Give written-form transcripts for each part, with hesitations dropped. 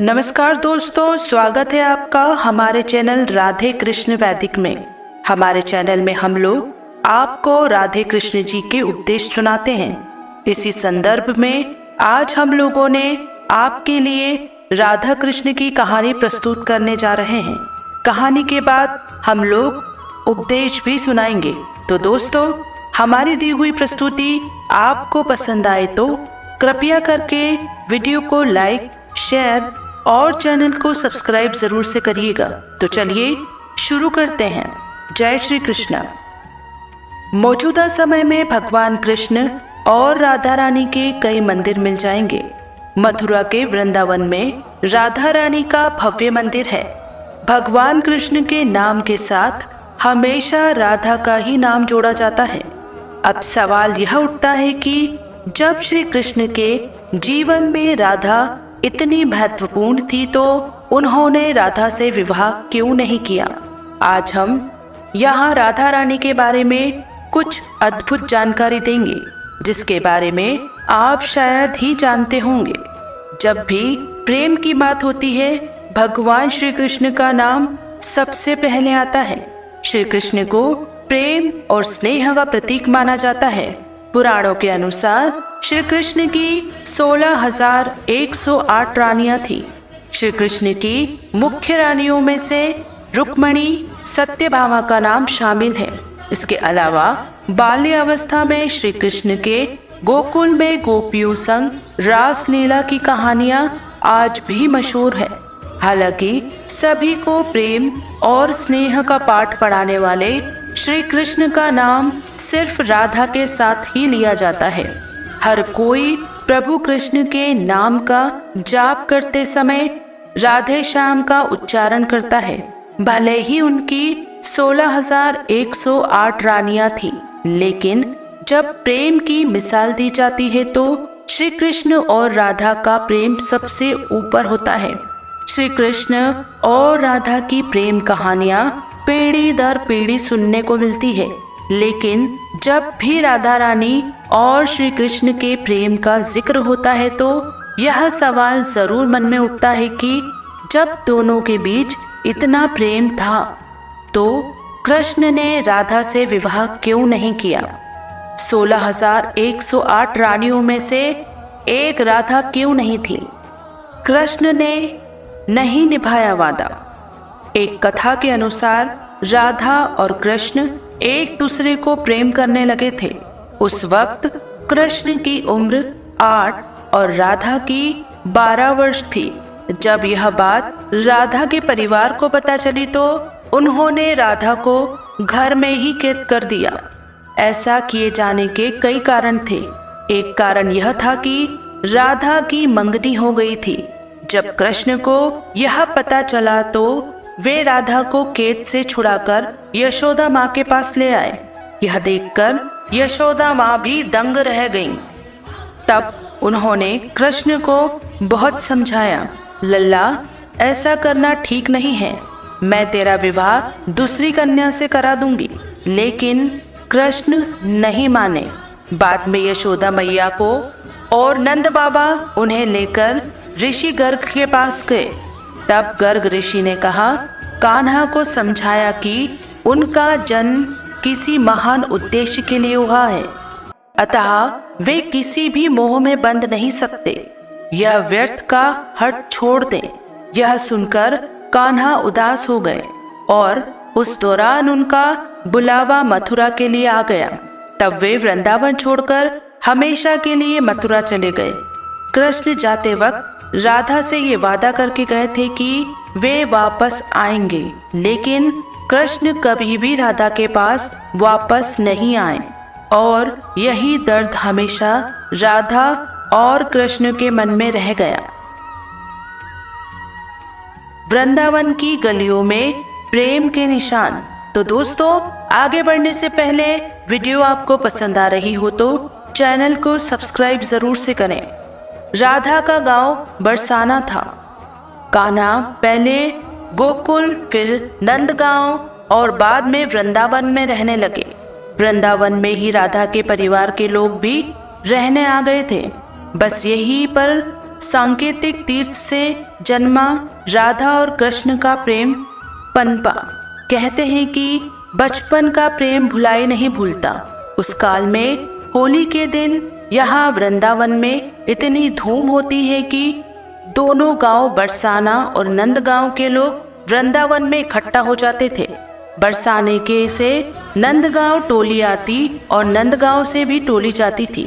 नमस्कार दोस्तों, स्वागत है आपका हमारे चैनल राधे कृष्ण वैदिक में। हमारे चैनल में हम लोग आपको राधे कृष्ण जी के उपदेश सुनाते हैं। इसी संदर्भ में आज हम लोगों ने आपके लिए राधा कृष्ण की कहानी प्रस्तुत करने जा रहे हैं। कहानी के बाद हम लोग उपदेश भी सुनाएंगे। तो दोस्तों, हमारी दी हुई प्रस्तुति आपको पसंद आए तो कृपया करके वीडियो को लाइक, शेयर और चैनल को सब्सक्राइब जरूर से करिएगा। तो चलिए शुरू करते हैं। जय श्री कृष्ण। मौजूदा समय में भगवान कृष्ण और राधा रानी के कई मंदिर मिल जाएंगे। मथुरा के वृंदावन में राधा रानी का भव्य मंदिर है। भगवान कृष्ण के नाम के साथ हमेशा राधा का ही नाम जोड़ा जाता है। अब सवाल यह उठता है कि जब श्री कृष्ण के जीवन में राधा इतनी महत्वपूर्ण थी तो उन्होंने राधा से विवाह क्यों नहीं किया। आज हम यहाँ राधा रानी के बारे में कुछ अद्भुत जानकारी देंगे, जिसके बारे में आप शायद ही जानते होंगे। जब भी प्रेम की बात होती है, भगवान श्री कृष्ण का नाम सबसे पहले आता है। श्री कृष्ण को प्रेम और स्नेह का प्रतीक माना जाता है। पुराणों के अनुसार श्री कृष्ण की 16,108 रानियां थी। श्री कृष्ण की मुख्य रानियों में से रुक्मणी, सत्यभामा का नाम शामिल है। इसके अलावा बाल्य अवस्था में श्री कृष्ण के गोकुल में गोपियों संग रास लीला की कहानियां आज भी मशहूर है। हालांकि सभी को प्रेम और स्नेह का पाठ पढ़ाने वाले श्री कृष्ण का नाम सिर्फ राधा के साथ ही लिया जाता है। हर कोई प्रभु कृष्ण के नाम का जाप करते समय राधे श्याम का उच्चारण करता है। भले ही उनकी 16,108 रानियां थी, लेकिन जब प्रेम की मिसाल दी जाती है तो श्री कृष्ण और राधा का प्रेम सबसे ऊपर होता है। श्री कृष्ण और राधा की प्रेम कहानियां पीढ़ी दर पीढ़ी सुनने को मिलती है, लेकिन जब भी राधा रानी और श्री कृष्ण के प्रेम का जिक्र होता है तो यह सवाल जरूर मन में उठता है कि जब दोनों के बीच इतना प्रेम था तो कृष्ण ने राधा से विवाह क्यों नहीं किया। 16,108 रानियों में से एक राधा क्यों नहीं थी। कृष्ण ने नहीं निभाया वादा। एक कथा के अनुसार राधा और कृष्ण एक दूसरे को प्रेम करने लगे थे। उस वक्त कृष्ण की उम्र 8 और राधा की 12 वर्ष थी। जब यह बात राधा के परिवार को पता चली तो उन्होंने राधा को घर में ही कैद कर दिया। ऐसा किए जाने के कई कारण थे। एक कारण यह था कि राधा की मंगनी हो गई थी। जब कृष्ण को यह पता चला तो वे राधा को कैद से छुड़ाकर यशोदा माँ के पास ले आए। यह देखकर यशोदा माँ भी दंग रह गईं। तब उन्होंने कृष्ण को बहुत समझाया, लल्ला ऐसा करना ठीक नहीं है, मैं तेरा विवाह दूसरी कन्या से करा दूंगी। लेकिन कृष्ण नहीं माने। बाद में यशोदा मैया को और नंद बाबा उन्हें लेकर ऋषि गर्ग के पास गए। तब गर्ग ऋषि ने कहा, कान्हा को समझाया कि उनका जन्म किसी महान उद्देश्य के लिए हुआ है, अतः वे किसी भी मोह में बंध नहीं सकते। यह व्यर्थ का हट छोड़ दें। यह सुनकर कान्हा उदास हो गए और उस दौरान उनका बुलावा मथुरा के लिए आ गया। तब वे वृंदावन छोड़कर हमेशा के लिए मथुरा चले गए। कृष्ण जाते वक्त राधा से ये वादा करके गए थे कि वे वापस आएंगे, लेकिन कृष्ण कभी भी राधा के पास वापस नहीं आए और यही दर्द हमेशा राधा और कृष्ण के मन में रह गया। वृंदावन की गलियों में प्रेम के निशान। तो दोस्तों, आगे बढ़ने से पहले वीडियो आपको पसंद आ रही हो तो चैनल को सब्सक्राइब जरूर से करें। राधा का गांव बरसाना था। कान्हा पहले गोकुल, फिर नंदगांव और बाद में वृंदावन में रहने लगे। वृंदावन में ही राधा के परिवार के लोग भी रहने आ गए थे। बस यहीं पर सांकेतिक तीर्थ से जन्मा राधा और कृष्ण का प्रेम पनपा। कहते हैं कि बचपन का प्रेम भुलाई नहीं भूलता। उस काल में होली के दिन यहाँ वृंदावन में इतनी धूम होती है कि दोनों गांव बरसाना और नंदगांव के लोग वृंदावन में इकट्ठा हो जाते थे। बरसाने के से नंदगांव टोली आती और नंदगांव से भी टोली जाती थी।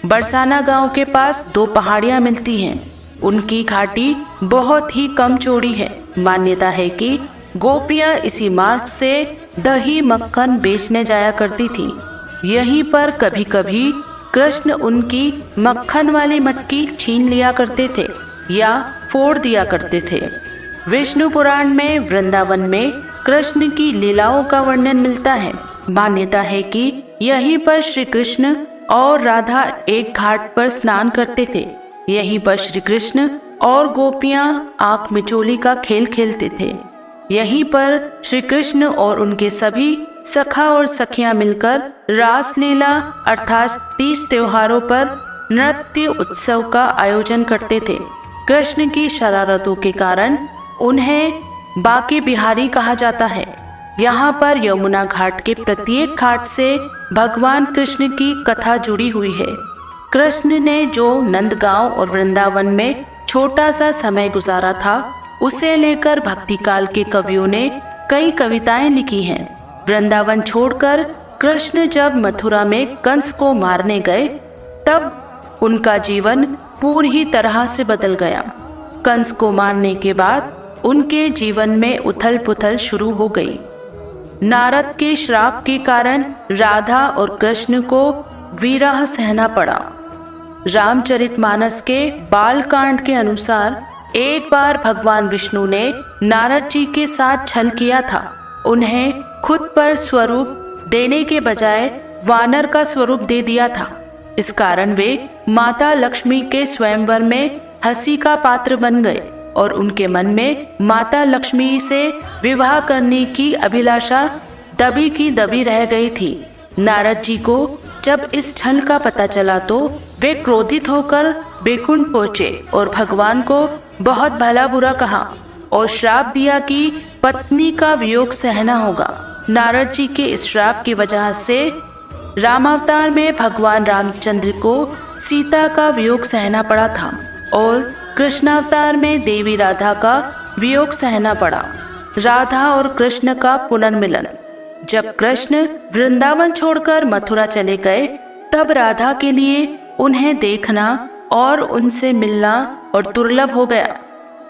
बरसाना गांव के पास 2 पहाड़ियां मिलती हैं। उनकी घाटी बहुत ही कम चौड़ी है। मान्यता है कि गोपियां इसी मार्ग से दही मक्खन बेचने जाया करती थी। यहीं पर कभी कभी कृष्ण उनकी मक्खन वाली मटकी छीन लिया करते थे या फोड़ दिया करते थे। विष्णु पुराण में वृंदावन में कृष्ण की लीलाओं का वर्णन मिलता है। मान्यता है कि यहीं पर श्री कृष्ण और राधा एक घाट पर स्नान करते थे। यहीं पर श्री कृष्ण और गोपियां आंख मिचोली का खेल खेलते थे। यहीं पर श्री कृष्ण और उनके सभी सखा और सखियां मिलकर रासलीला अर्थात 30 त्योहारों पर नृत्य उत्सव का आयोजन करते थे। कृष्ण की शरारतों के कारण उन्हें बाके बिहारी कहा जाता है। यहाँ पर यमुना घाट के प्रत्येक घाट से भगवान कृष्ण की कथा जुड़ी हुई है। कृष्ण ने जो नंदगांव और वृंदावन में छोटा सा समय गुजारा था, उसे लेकर भक्ति काल के कवियों ने कई कविताएं लिखी हैं। वृंदावन छोड़कर कृष्ण जब मथुरा में कंस को मारने गए, तब उनका जीवन पूरी तरह से बदल गया। कंस को मारने के बाद उनके जीवन में उथल पुथल शुरू हो गई। नारद के श्राप के कारण राधा और कृष्ण को विरह सहना पड़ा। रामचरितमानस के बालकांड के अनुसार एक बार भगवान विष्णु ने नारद जी के साथ छल किया था। उन्हें खुद पर स्वरूप देने के बजाय वानर का स्वरूप दे दिया था। इस कारण वे माता लक्ष्मी के स्वयंवर में हंसी का पात्र बन गए और उनके मन में माता लक्ष्मी से विवाह करने की अभिलाषा दबी की दबी रह गई थी। नारद जी को जब इस छल का पता चला तो वे क्रोधित होकर बैकुंठ पहुंचे और भगवान को बहुत भला बुरा कहा और श्राप दिया कि पत्नी का वियोग सहना होगा। नारद जी के इस श्राप की वजह से रामावतार में भगवान रामचंद्र को सीता का वियोग सहना पड़ा था और कृष्णावतार में देवी राधा का वियोग सहना पड़ा। राधा और कृष्ण का पुनर्मिलन। जब कृष्ण वृंदावन छोड़कर मथुरा चले गए, तब राधा के लिए उन्हें देखना और उनसे मिलना और दुर्लभ हो गया।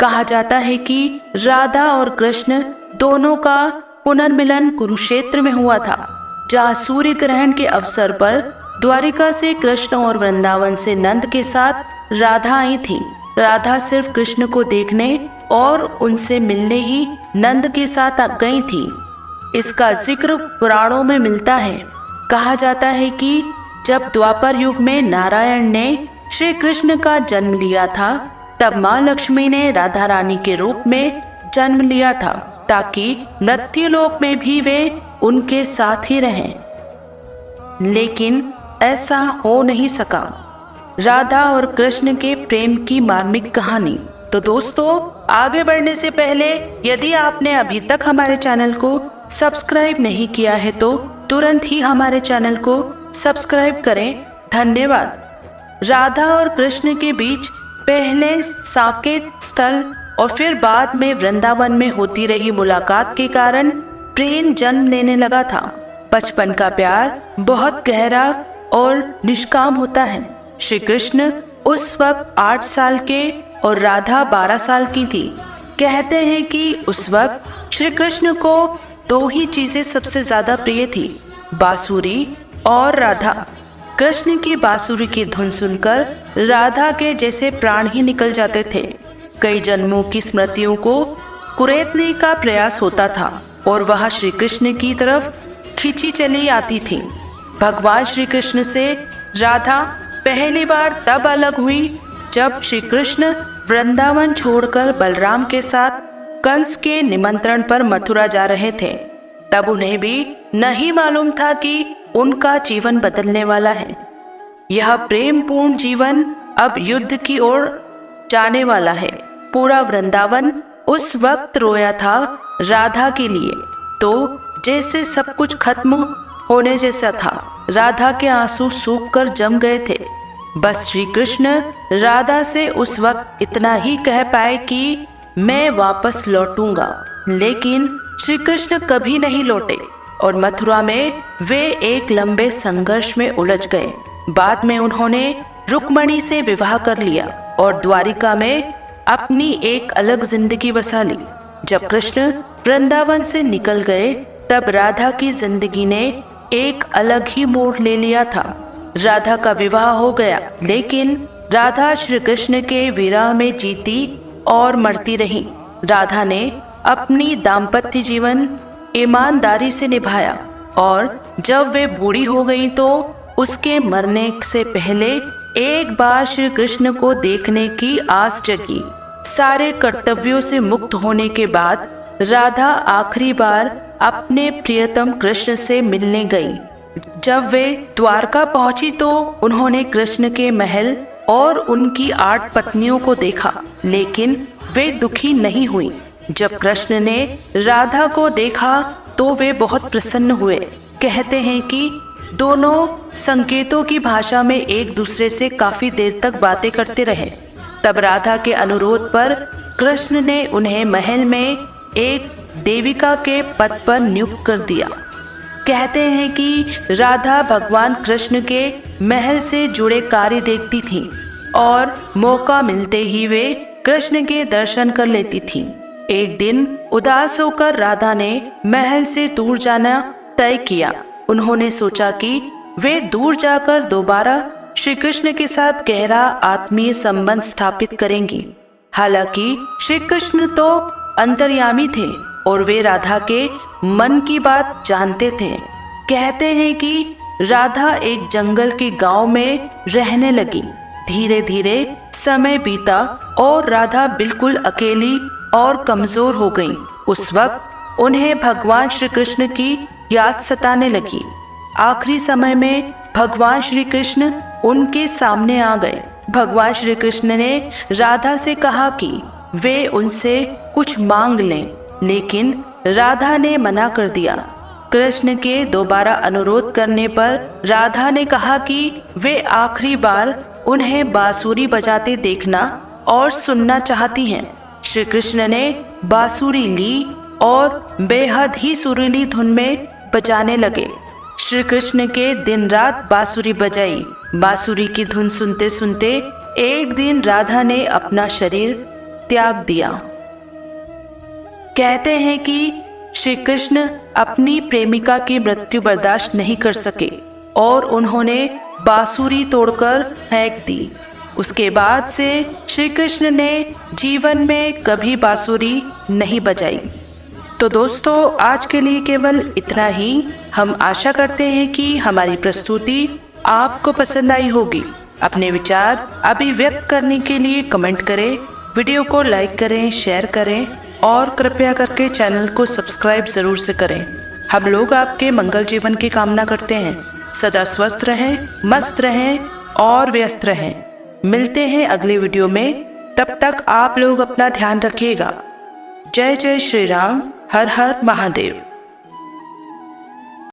कहा जाता है कि राधा और कृष्ण दोनों का पुनर्मिलन कुरुक्षेत्र में हुआ था, जहाँ सूर्य ग्रहण के अवसर पर द्वारिका से कृष्ण और वृंदावन से नंद के साथ राधा आई थी। राधा सिर्फ कृष्ण को देखने और उनसे मिलने ही नंद के साथ आ गई थी। इसका जिक्र पुराणों में मिलता है। कहा जाता है कि जब द्वापर युग में नारायण ने श्री कृष्ण का जन्म लिया था, तब माँ लक्ष्मी ने राधा रानी के रूप में जन्म लिया था, ताकि मृत्युलोक में भी वे उनके साथ ही रहें। लेकिन ऐसा हो नहीं सका। राधा और कृष्ण के प्रेम की मार्मिक कहानी। तो दोस्तों, आगे बढ़ने से पहले यदि आपने अभी तक हमारे चैनल को सब्सक्राइब नहीं किया है तो तुरंत ही हमारे चैनल को सब्सक्राइब करें। धन्यवाद। राधा और कृष्ण के बीच पहले साकेत स्थल और फिर बाद में वृंदावन में होती रही मुलाकात के कारण प्रेम जन्म लेने लगा था। बचपन का प्यार बहुत गहरा और निष्काम होता है। श्री कृष्ण उस वक्त 8 साल के और राधा 12 साल की थी। कहते हैं कि उस वक्त श्री कृष्ण को 2 ही चीजें सबसे ज्यादा प्रिय थी, बांसुरी और राधा। कृष्ण की बांसुरी की धुन सुनकर राधा के जैसे प्राण ही निकल जाते थे। कई जन्मों की स्मृतियों को कुरेदने का प्रयास होता था और वह श्री कृष्ण की तरफ खींची चली आती थी। भगवान श्री कृष्ण से राधा पहली बार तब अलग हुई जब श्री कृष्ण वृंदावन छोड़कर बलराम के साथ कंस के निमंत्रण पर मथुरा जा रहे थे। तब उन्हें भी नहीं मालूम था कि उनका जीवन बदलने वाला है। यह प्रेम पूर्ण जीवन अब युद्ध की ओर जाने वाला है। पूरा वृंदावन उस वक्त रोया था राधा के लिए, तो जैसे सब कुछ खत्म होने जैसा था। राधा के आंसू सूखकर जम गए थे। बस श्री कृष्ण राधा से उस वक्त इतना ही कह पाए कि मैं वापस लौटूंगा, लेकिन श्री कृष्ण कभी नहीं लौटे और मथुरा में वे एक लंबे संघर्ष में उलझ गए। बाद में उन्होंने रुक्मणी से विवाह कर लिया और द्वारिका में अपनी एक अलग जिंदगी बसा ली। जब कृष्ण वृंदावन से निकल गए तब राधा की जिंदगी ने एक अलग ही मोड़ ले लिया था। राधा का विवाह हो गया, लेकिन राधा श्री कृष्ण के विरह में जीती और मरती रही। राधा ने अपनी दाम्पत्य जीवन ईमानदारी से निभाया और जब वे बूढ़ी हो गई तो उसके मरने से पहले एक बार श्री कृष्ण को देखने की आस जगी। सारे कर्तव्यों से मुक्त होने के बाद राधा आखिरी बार अपने प्रियतम कृष्ण से मिलने गई। जब वे द्वारका पहुंची तो उन्होंने कृष्ण के महल और उनकी 8 पत्नियों को देखा, लेकिन वे दुखी नहीं हुई। जब कृष्ण ने राधा को देखा तो वे बहुत प्रसन्न हुए। कहते हैं कि दोनों संकेतों की भाषा में एक दूसरे से काफी देर तक बातें करते रहे। तब राधा के अनुरोध पर कृष्ण ने उन्हें महल में एक देविका के पद पर नियुक्त कर दिया। कहते हैं कि राधा भगवान कृष्ण के महल से जुड़े कार्य देखती थी और मौका मिलते ही वे कृष्ण के दर्शन कर लेती थी। एक दिन उदास होकर राधा ने महल से दूर जाना तय किया। उन्होंने सोचा कि वे दूर जाकर दोबारा श्री कृष्ण के साथ गहरा आत्मीय संबंध स्थापित करेंगी। हालांकि श्री कृष्ण तो अंतर्यामी थे और वे राधा के मन की बात जानते थे। कहते हैं कि राधा एक जंगल के गांव में रहने लगी। धीरे धीरे समय बीता और राधा बिल्कुल अकेली और कमजोर हो गई। उस वक्त उन्हें भगवान श्री कृष्ण की याद सताने लगी। आखिरी समय में भगवान श्री कृष्ण उनके सामने आ गए। भगवान श्री कृष्ण ने राधा से कहा कि वे उनसे कुछ मांग लें, लेकिन राधा ने मना कर दिया। कृष्ण के दोबारा अनुरोध करने पर राधा ने कहा कि वे आखिरी बार उन्हें बांसुरी बजाते देखना और सुनना चाहती हैं। श्री कृष्ण ने बांसुरी ली और बेहद ही सुरीली धुन में बजाने लगे। श्री कृष्ण के दिन रात बांसुरी बजाई। बांसुरी की धुन सुनते सुनते एक दिन राधा ने अपना शरीर त्याग दिया। कहते हैं कि श्री कृष्ण अपनी प्रेमिका की मृत्यु बर्दाश्त नहीं कर सके और उन्होंने बांसुरी तोड़कर फेंक दी। उसके बाद से श्री कृष्ण ने जीवन में कभी बांसुरी नहीं बजाई। तो दोस्तों, आज के लिए केवल इतना ही। हम आशा करते हैं कि हमारी प्रस्तुति आपको पसंद आई होगी। अपने विचार अभिव्यक्त करने के लिए कमेंट करें, वीडियो को लाइक करें, शेयर करें और कृपया करके चैनल को सब्सक्राइब ज़रूर से करें। हम लोग आपके मंगल जीवन की कामना करते हैं। सदा स्वस्थ रहें, मस्त रहें और व्यस्त रहें। मिलते हैं अगले वीडियो में। तब तक आप लोग अपना ध्यान रखिएगा। जय जय श्री राम। हर हर महादेव।